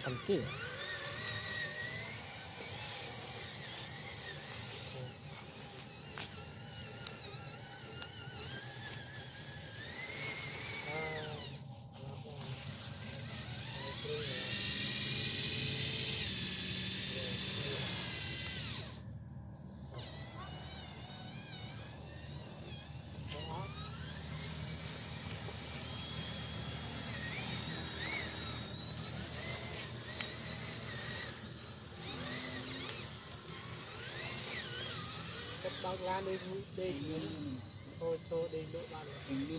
thằng kia bao la đây thôi đây độ bao nhiêu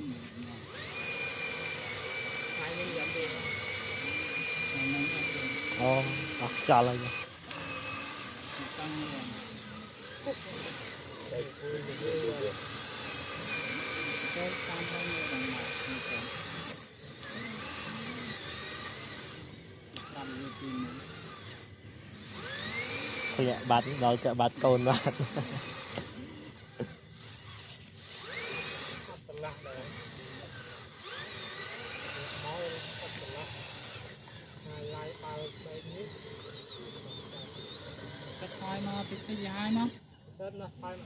hai nhân dẫn đi trả lại đây thôi bát đó chợ bát cồn bát Hai mà thì cái dài mà rất là phai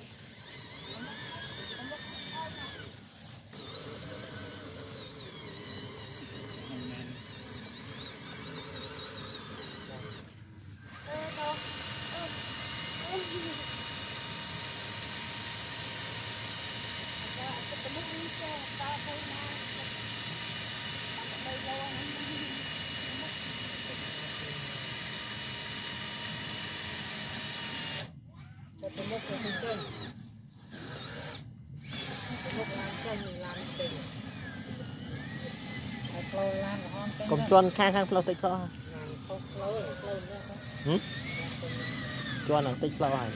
còn chuan khang flow tích lo chuan là tích lo này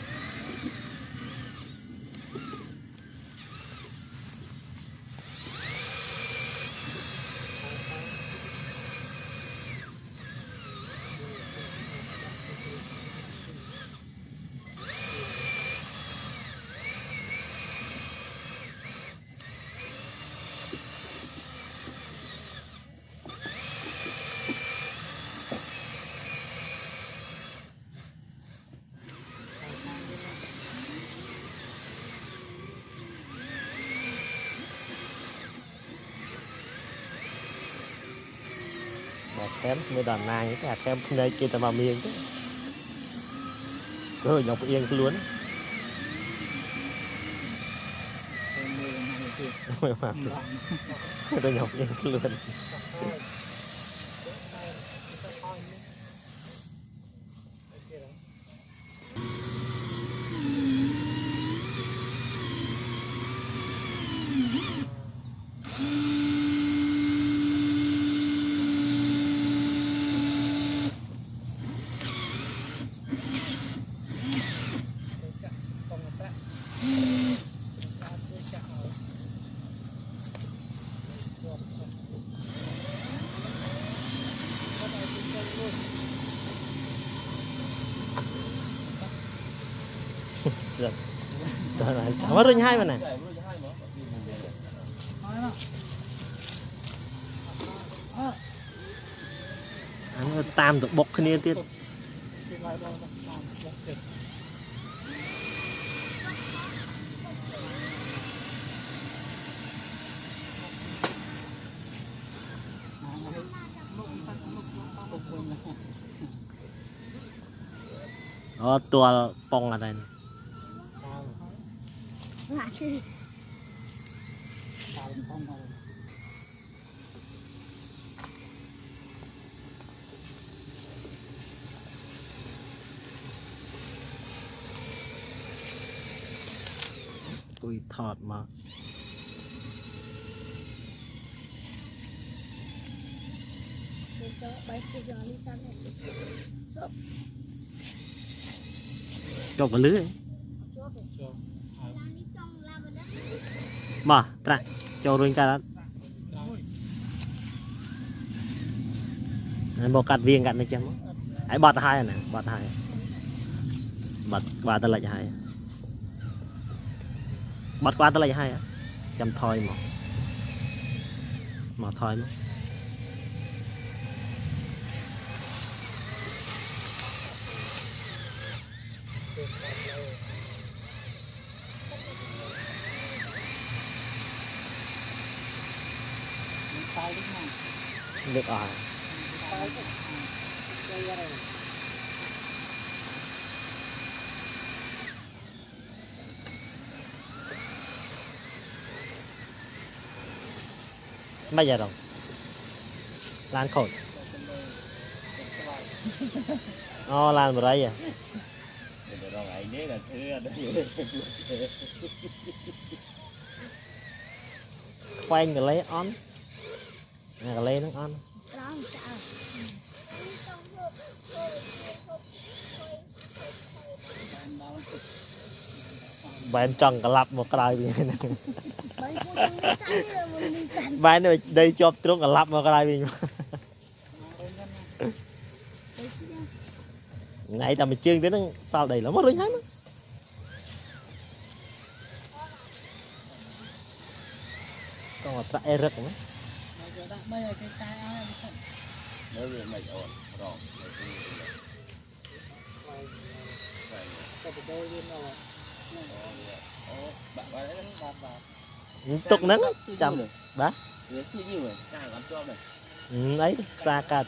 kém mới đàn nàng cái hạt kém nơi kia ta vào miếng chứ rồi nhọc yên luôn tôi nhọc yên luôn rồi cháu mất rồi hai mà này anh tam được bọc kia tiết tua pong ở đây tôi thọt mà cho vào lưới mà tra cho rồi cả một cắt viên cắt này chăng hãy bật hai này bật hai bật qua ta lại hai bật qua ta lại hai chăm thôi mà thôi luôn tao lúc nào được ở tao lúc chơi ra đây bây giờ rồi lan khổ lan một đấy à quanh cái lấy on cái lấy nó on bạn tròn cả lặp một cái đây bạn này đây chụp trúng cả lặp một cái đây ngày tầm mình chương tới nó sao đầy lắm mất hết mà còn một trại rất nữa bây giờ cái cài áo em không nếu như mày ổn rồi có một đôi luôn rồi bạn đấy tục nắng chậm bá như như vậy cài làm cho này ấy xa cả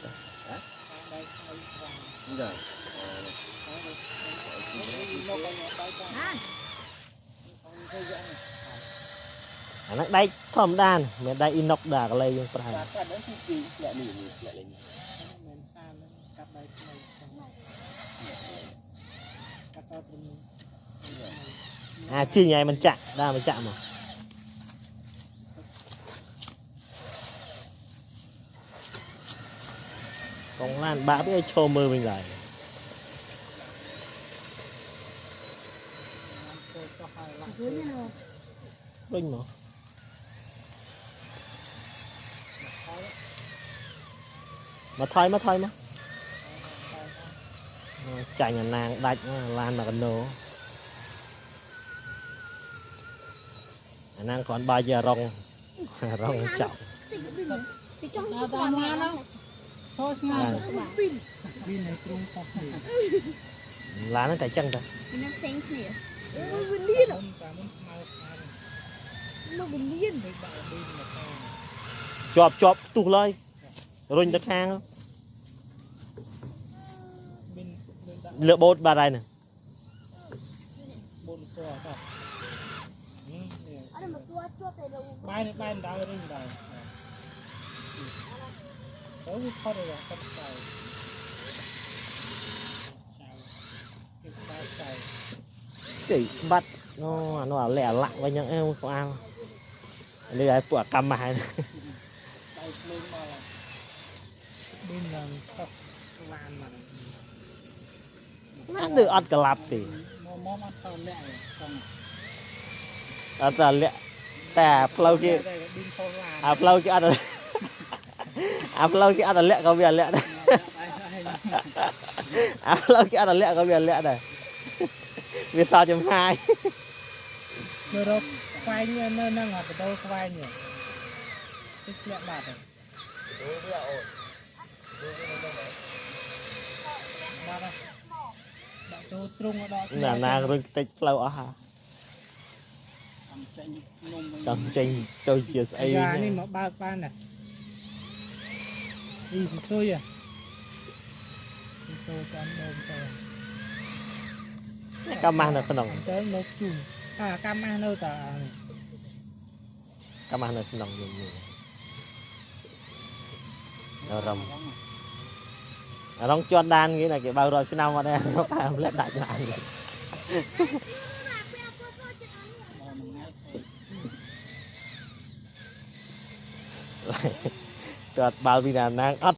rồi nó đây thòm đàn mẹ đây inox đà cái lấy phải cái đấy thì lại nỉ lại lên mình xa lên cặp đây cặp tao từ chi ngày mình chạm ra mình chạm mà còn lan bạ biết cho mơ mình lại Vinh mà thôi chạy nhà nàng đạch lan mà cần đồ nàng còn bao giờ rong rong chậu tao mà nó thôi ngang pin này trung không lá nó chạy chân ta Nó xanh nè. mình điên rồi Nó bình điên. chọp tụt lời rồi ta khang lựa bột bà đây nè bồn sữa cả Ada mà tua tay đâu. bay đào lên đào cháu cứ khó rồi không xài chỉ bắt nó lẻ lặng với những em không ăn đây là quả cam mài bên là tóc lan mà ăn được ăn cả lạp thì món ăn tao lẹ xong ăn là lẹแต่เราkiaเราkia ăn làเราkia ăn là lẹ có việc lẹ đâyเราkia ăn là lẹ có việc lẹ đây vì sao chấm hai rồi đâu quay như nơi năng hoạt đâu quay nhỉ cái lẹ bạt rồi bạt đây bạn tôi trung ở đó là nàng rồi tích lâu à trong tranh tôi chia sẻ gà này mà ba này đi thôi à tôi cho anh ôm tôi cam mang được phần tới nó chùm cam ăn đâu ta cam mang được phần nhiều nhiều rồng rong cho đan nghĩa là cái bao rồi phía nào mà đây nó phải lết đại lại tuột bao vì là nàng